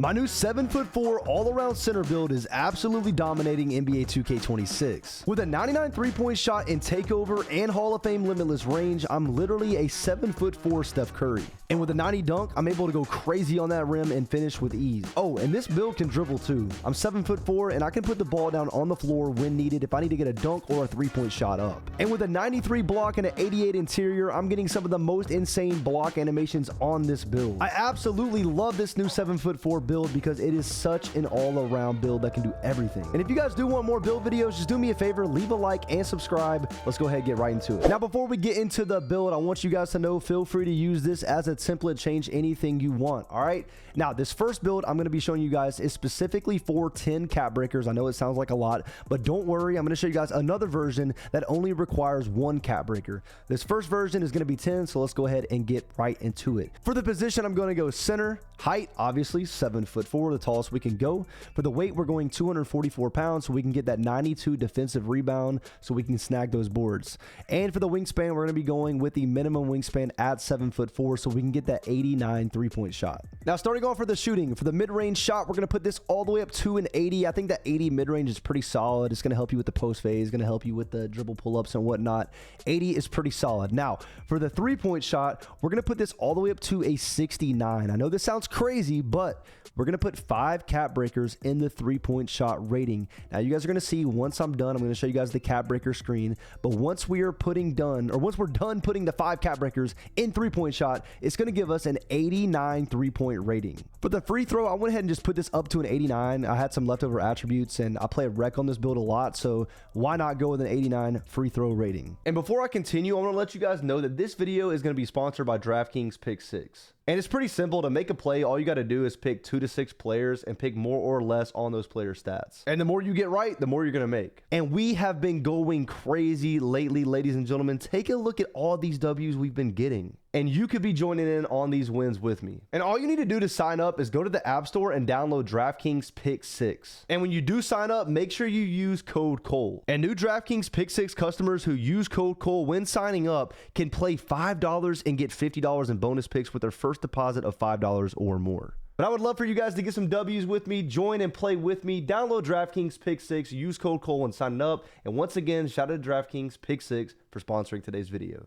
My new 7'4" all-around center build is absolutely dominating NBA 2K26. With a 99 3-point shot in takeover and Hall of Fame limitless range, I'm literally a 7'4" Steph Curry. And with a 90 dunk, I'm able to go crazy on that rim and finish with ease. Oh, and this build can dribble too. I'm 7'4" and I can put the ball down on the floor when needed if I need to get a dunk or a 3-point shot up. And with a 93 block and an 88 interior, I'm getting some of the most insane block animations on this build. I absolutely love this new 7'4" build because it is such an all-around build that can do everything. And if you guys do want more build videos, just do me a favor, leave a like and subscribe. Let's go ahead and get right into it. Now, before we get into the build, I want you guys to know, feel free to use this as a template, change anything you want. All right. Now, this first build I'm going to be showing you guys is specifically for 10 cap breakers. I know it sounds like a lot, but don't worry. I'm going to show you guys another version that only requires 1 cap breaker. This first version is going to be 10. So let's go ahead and get right into it. For the position, I'm going to go center. Height, obviously 7'4", the tallest we can go. For the weight, we're going 244 pounds, so we can get that 92 defensive rebound, so we can snag those boards. And for the wingspan, we're going to be going with the minimum wingspan at 7'4", so we can get that 89 3-point shot. Now, starting off for the shooting, for the mid-range shot, we're going to put this all the way up to an 80. I think that 80 mid-range is pretty solid. It's going to help you with the post phase, going to help you with the dribble pull-ups and whatnot. 80 is pretty solid. Now, for the 3-point shot, we're going to put this all the way up to a 69. I know this sounds crazy, but we're going to put 5 cap breakers in the 3-point shot rating. Now, you guys are going to see once I'm done, I'm going to show you guys the cap breaker screen. But once we're done putting the 5 cap breakers in 3-point shot, it's going to give us an 89 3-point rating. For the free throw, I went ahead and just put this up to an 89. I had some leftover attributes and I play rec on this build a lot, so why not go with an 89 free throw rating? And before I continue, I want to let you guys know that this video is going to be sponsored by DraftKings Pick 6. And it's pretty simple. To make a play, all you got to do is pick 2 to 6 players and pick more or less on those player stats. And the more you get right, the more you're going to make. And we have been going crazy lately, ladies and gentlemen. Take a look at all these W's we've been getting. And you could be joining in on these wins with me. And all you need to do to sign up is go to the App Store and download DraftKings Pick 6. And when you do sign up, make sure you use code Cole. And new DraftKings Pick 6 customers who use code Cole when signing up can play $5 and get $50 in bonus picks with their first deposit of $5 or more. But I would love for you guys to get some W's with me, join and play with me. Download DraftKings Pick 6, use code Cole when signing up. And once again, shout out to DraftKings Pick 6 for sponsoring today's video.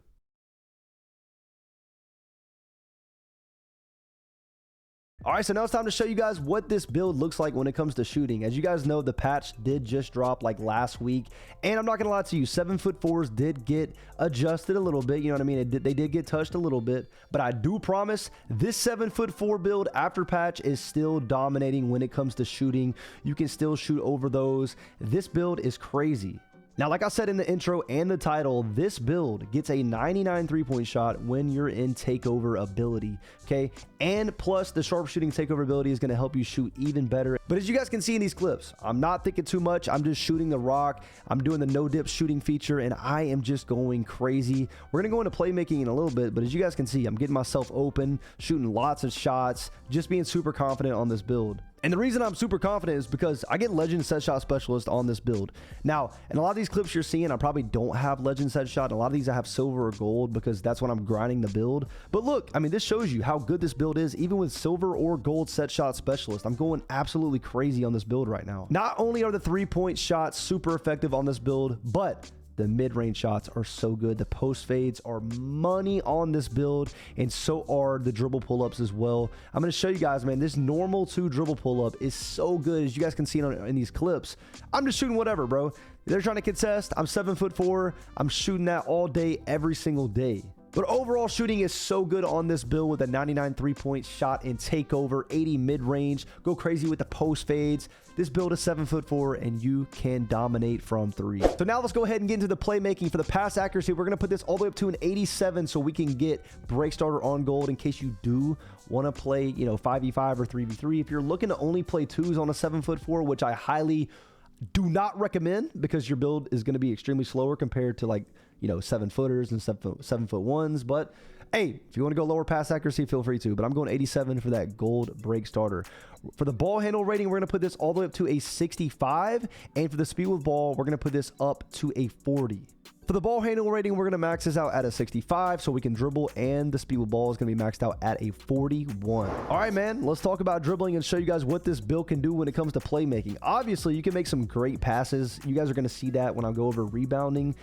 All right, so now it's time to show you guys what this build looks like when it comes to shooting. As you guys know, the patch did just drop like last week. And I'm not going to lie to you, 7'4"s did get adjusted a little bit. You know what I mean? They did get touched a little bit. But I do promise this 7'4" build after patch is still dominating when it comes to shooting. You can still shoot over those. This build is crazy. Now, like I said in the intro and the title, this build gets a 99 3-point shot when you're in takeover ability, okay? And plus, the sharpshooting takeover ability is going to help you shoot even better. But as you guys can see in these clips, I'm not thinking too much. I'm just shooting the rock. I'm doing the no-dip shooting feature, and I am just going crazy. We're going to go into playmaking in a little bit, but as you guys can see, I'm getting myself open, shooting lots of shots, just being super confident on this build. And the reason I'm super confident is because I get Legend Set Shot Specialist on this build. Now, in a lot of these clips you're seeing, I probably don't have Legend Set Shot. A lot of these I have silver or gold because that's when I'm grinding the build. But look, I mean, this shows you how good this build is, even with silver or gold Set Shot Specialist. I'm going absolutely crazy on this build right now. Not only are the 3-point shots super effective on this build, but the mid-range shots are so good. The post fades are money on this build, and so are the dribble pull-ups as well. I'm going to show you guys, man, this normal 2 dribble pull-up is so good. As you guys can see in these clips, I'm just shooting whatever, bro. They're trying to contest. I'm 7'4". I'm shooting that all day, every single day. But overall shooting is so good on this build with a 99 3-point shot in takeover, 80 mid-range, go crazy with the post fades. This build is 7'4", and you can dominate from 3. So now let's go ahead and get into the playmaking. For the pass accuracy, we're going to put this all the way up to an 87 so we can get break starter on gold in case you do want to play, you know, 5v5 or 3v3. If you're looking to only play 2s on a 7'4", which I highly do not recommend because your build is going to be extremely slower compared to, like, you know, 7-footers and 7'1". But Hey, if you want to go lower pass accuracy, feel free to, but I'm going 87 for that gold break starter. For the ball handle rating, we're going to put this all the way up to a 65, and for the speed with ball, we're going to put this up to a 40. For the ball handle rating, we're going to max this out at a 65 so we can dribble, and the speed with ball is going to be maxed out at a 41. All right, man, let's talk about dribbling and show you guys what this build can do when it comes to playmaking. Obviously, you can make some great passes. You guys are going to see that when I go over rebounding.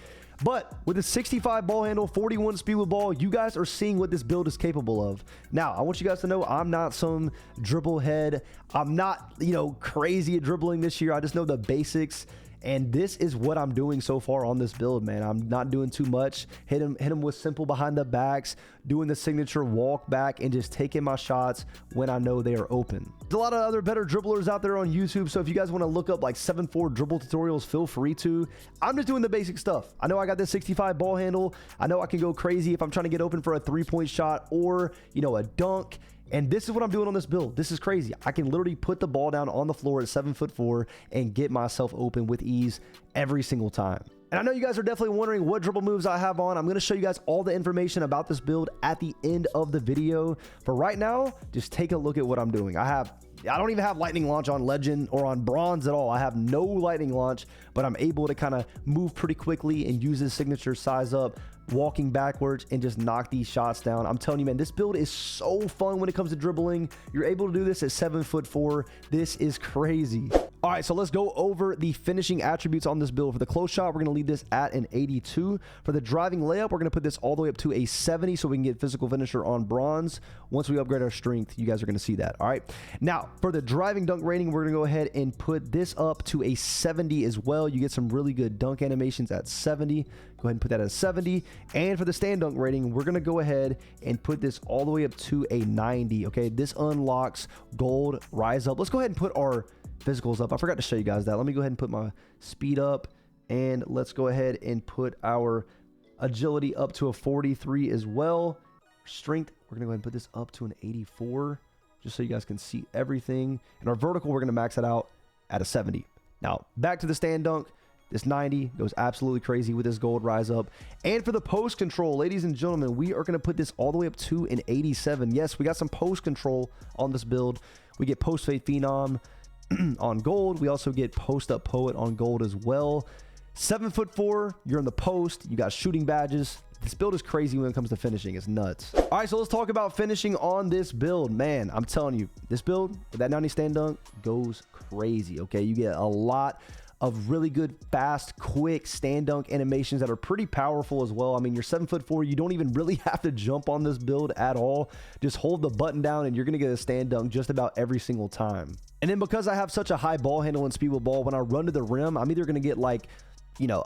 But with a 65 ball handle, 41 speed with ball, you guys are seeing what this build is capable of. Now, I want you guys to know I'm not some dribble head. I'm not, crazy at dribbling this year. I just know the basics. And this is what I'm doing so far on this build, man. I'm not doing too much. Hit him with simple behind the backs, doing the signature walk back, and just taking my shots when I know they are open. There's a lot of other better dribblers out there on YouTube, so if you guys want to look up like 7-4 dribble tutorials, feel free to. I'm just doing the basic stuff. I know I got this 65 ball handle. I know I can go crazy if I'm trying to get open for a 3-point shot or, a dunk. And this is what I'm doing on this build. This is crazy. I can literally put the ball down on the floor at 7'4" and get myself open with ease every single time. And I know you guys are definitely wondering what dribble moves I have on. I'm going to show you guys all the information about this build at the end of the video. For right now, just take a look at what I'm doing. I don't even have lightning launch on legend or on bronze at all. I have no lightning launch, but I'm able to kind of move pretty quickly and use his signature size up, walking backwards, and just knock these shots down. I'm telling you, man, this build is so fun when it comes to dribbling. You're able to do this at 7'4". This is crazy. All right, so let's go over the finishing attributes on this build. For the close shot, we're going to leave this at an 82. For the driving layup, we're going to put this all the way up to a 70 so we can get physical finisher on bronze. Once we upgrade our strength, you guys are going to see that. All right, now for the driving dunk rating, we're going to go ahead and put this up to a 70 as well. You get some really good dunk animations at 70. Go ahead and put that at a 70. And for the stand dunk rating, we're going to go ahead and put this all the way up to a 90. Okay, this unlocks gold rise up. Let's go ahead and put our physicals up. I forgot to show you guys that. Let me go ahead and put my speed up, and let's go ahead and put our agility up to a 43 as well. Strength, we're going to go ahead and put this up to an 84 just so you guys can see everything. And our vertical, we're going to max it out at a 70. Now, back to the stand dunk. This 90 goes absolutely crazy with this gold rise up. And for the post control, ladies and gentlemen, we are going to put this all the way up to an 87. Yes, we got some post control on this build. We get post fade phenom on gold. We also get post up poet on gold as well. 7'4", you're in the post. You got shooting badges. This build is crazy when it comes to finishing. It's nuts. All right, so let's talk about finishing on this build. Man, I'm telling you, this build with that 90 stand dunk goes crazy. Okay, you get a lot of really good, fast, quick stand dunk animations that are pretty powerful as well. I mean, you're 7'4", you don't even really have to jump on this build at all. Just hold the button down and you're gonna get a stand dunk just about every single time. And then because I have such a high ball handle and speed with ball, when I run to the rim, I'm either gonna get like,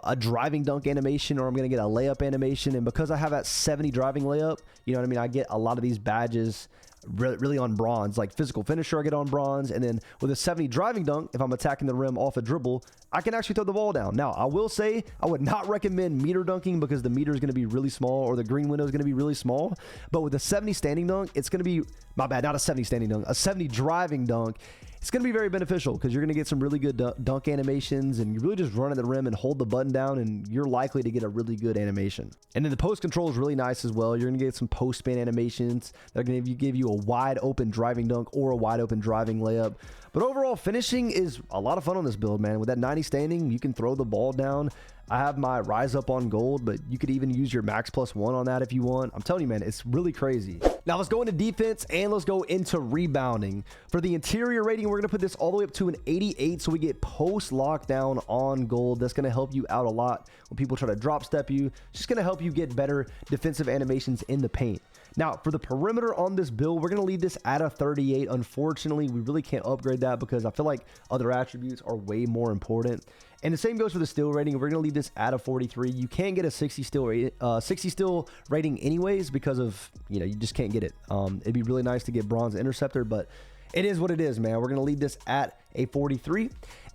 a driving dunk animation, or I'm going to get a layup animation. And because I have that 70 driving layup, I get a lot of these badges really on bronze, like physical finisher I get on bronze. And then with a 70 driving dunk, if I'm attacking the rim off a dribble, I can actually throw the ball down. Now, I will say I would not recommend meter dunking because the meter is going to be really small, or the green window is going to be really small. But with a 70 standing dunk, it's going to be, my bad, not a 70 standing dunk, a 70 driving dunk. It's going to be very beneficial because you're going to get some really good dunk animations, and you really just run at the rim and hold the button down, and you're likely to get a really good animation. And then the post control is really nice as well. You're going to get some post spin animations that are going to give you a wide open driving dunk or a wide open driving layup. But overall, finishing is a lot of fun on this build, man. With that 90 standing, you can throw the ball down. I have my rise up on gold, but you could even use your max +1 on that if you want. I'm telling you, man, it's really crazy. Now let's go into defense and let's go into rebounding. For the interior rating, we're going to put this all the way up to an 88 so we get post lockdown on gold. That's going to help you out a lot when people try to drop step you. It's just going to help you get better defensive animations in the paint. Now, for the perimeter on this build, we're going to leave this at a 38. Unfortunately, we really can't upgrade that because I feel like other attributes are way more important. And the same goes for the steal rating. We're going to leave this at a 43. You can't get a 60 steal rating anyways because of, you just can't get it. It'd be really nice to get bronze interceptor, but it is what it is, man. We're going to leave this at a 43.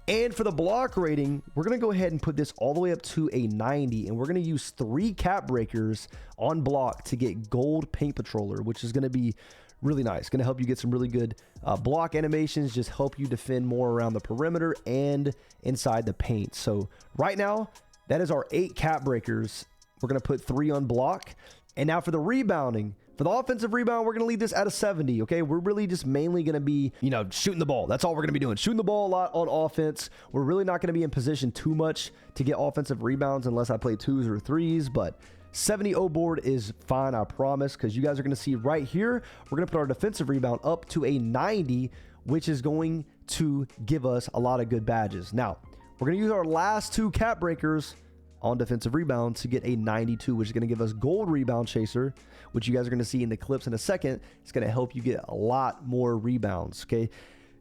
And for the block rating, we're going to go ahead and put this all the way up to a 90. And we're going to use 3 cap breakers on block to get gold paint patroller, which is going to be really nice. Going to help you get some really good block animations, just help you defend more around the perimeter and inside the paint. So right now, that is our 8 cap breakers. We're going to put 3 on block. And now for the rebounding. For the offensive rebound, we're going to leave this at a 70, okay? We're really just mainly going to be, shooting the ball. That's all we're going to be doing. Shooting the ball a lot on offense. We're really not going to be in position too much to get offensive rebounds unless I play 2s or 3s, but 70 O board is fine, I promise, because you guys are going to see right here, we're going to put our defensive rebound up to a 90, which is going to give us a lot of good badges. Now, we're going to use our last 2 cap breakers on defensive rebound to get a 92, which is going to give us gold rebound chaser, which you guys are going to see in the clips in a second. It's going to help you get a lot more rebounds, okay?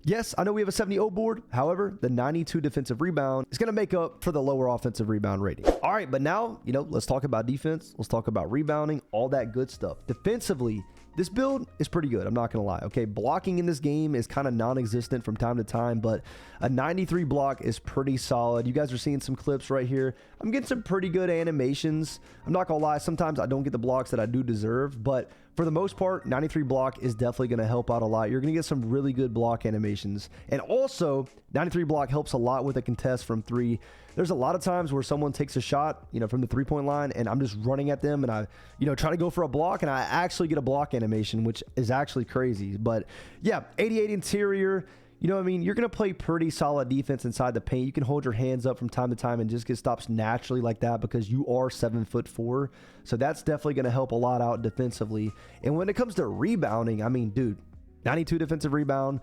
Yes, I know we have a 70 O board. However, the 92 defensive rebound is going to make up for the lower offensive rebound rating. All right, but now, let's talk about defense. Let's talk about rebounding, all that good stuff. Defensively, this build is pretty good. I'm not going to lie. Okay, blocking in this game is kind of non-existent from time to time, but a 93 block is pretty solid. You guys are seeing some clips right here. I'm getting some pretty good animations. I'm not going to lie. Sometimes I don't get the blocks that I do deserve, but for the most part, 93 block is definitely going to help out a lot. You're going to get some really good block animations. And also, 93 block helps a lot with a contest from 3. There's a lot of times where someone takes a shot, from the 3-point line, and I'm just running at them, and I, try to go for a block, and I actually get a block animation, which is actually crazy. But yeah, 88 interior. You're going to play pretty solid defense inside the paint. You can hold your hands up from time to time and just get stops naturally like that because you are 7'4". So that's definitely going to help a lot out defensively. And when it comes to rebounding, dude, 92 defensive rebound.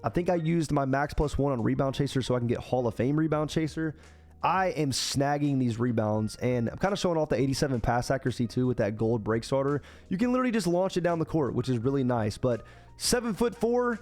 I think I used my max +1 on rebound chaser so I can get Hall of Fame rebound chaser. I am snagging these rebounds, and I'm kind of showing off the 87 pass accuracy too with that gold break starter. You can literally just launch it down the court, which is really nice. But 7'4",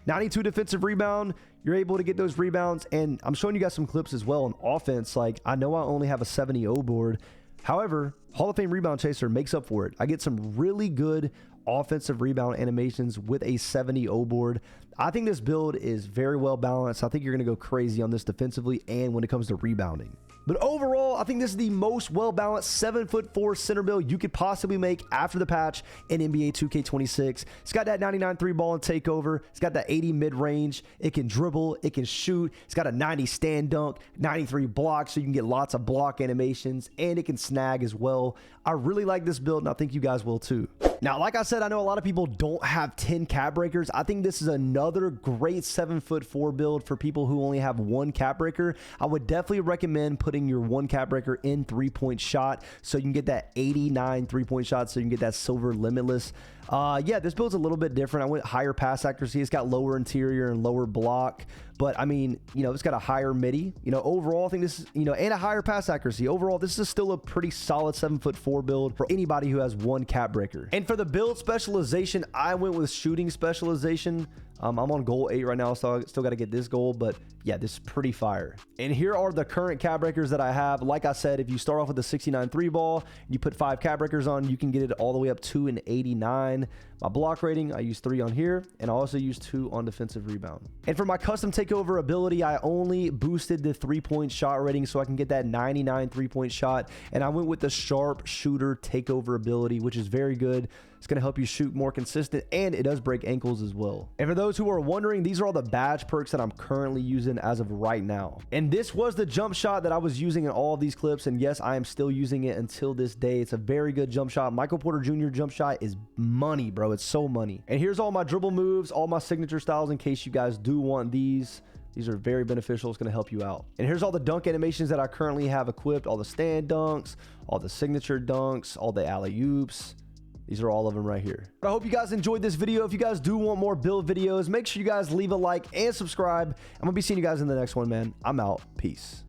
92 defensive rebound. You're able to get those rebounds, and I'm showing you guys some clips as well on offense. Like, I know I only have a 70 O board. However, Hall of Fame rebound chaser makes up for it. I get some really good offensive rebound animations with a 70 O board. I think this build is very well balanced. I think you're going to go crazy on this defensively and when it comes to rebounding. But overall, I think this is the most well-balanced 7'4" center build you could possibly make after the patch in NBA 2K26. It's got that 99 3-ball and takeover. It's got that 80 mid-range. It can dribble. It can shoot. It's got a 90 stand dunk, 93 block, so you can get lots of block animations, and it can snag as well. I really like this build, and I think you guys will too. Now, like I said, I know a lot of people don't have 10 cap breakers. I think this is another great 7'4" build for people who only have 1 cap breaker. I would definitely recommend putting your 1 cap breaker in 3-point shot so you can get that 89 3-point shot, so you can get that silver limitless. Yeah, this build's a little bit different. I went higher pass accuracy. It's got lower interior and lower block, but it's got a higher midi. Overall, I think this is, and a higher pass accuracy. Overall, this is still a pretty solid 7'4" build for anybody who has 1 cap breaker. And for the build specialization, I went with shooting specialization. I'm on goal 8 right now, so I still got to get this goal, but yeah, this is pretty fire. And here are the current cap breakers that I have. Like I said, if you start off with a 69 3-ball, you put 5 cap breakers on, you can get it all the way up to an 89. My block rating, I use 3 on here, and I also use 2 on defensive rebound. And for my custom takeover ability, I only boosted the 3-point shot rating so I can get that 99 3-point shot, and I went with the sharp shooter takeover ability, which is very good. It's going to help you shoot more consistent, and it does break ankles as well. And for those who are wondering, these are all the badge perks that I'm currently using as of right now. And this was the jump shot that I was using in all of these clips, and yes, I am still using it until this day. It's a very good jump shot. Michael Porter Jr. jump shot is money, bro. It's so money. And here's all my dribble moves, all my signature styles in case you guys do want these. These are very beneficial. It's going to help you out. And here's all the dunk animations that I currently have equipped. All the stand dunks, all the signature dunks, all the alley-oops. These are all of them right here. I hope you guys enjoyed this video. If you guys do want more build videos, make sure you guys leave a like and subscribe. I'm going to be seeing you guys in the next one, man. I'm out. Peace.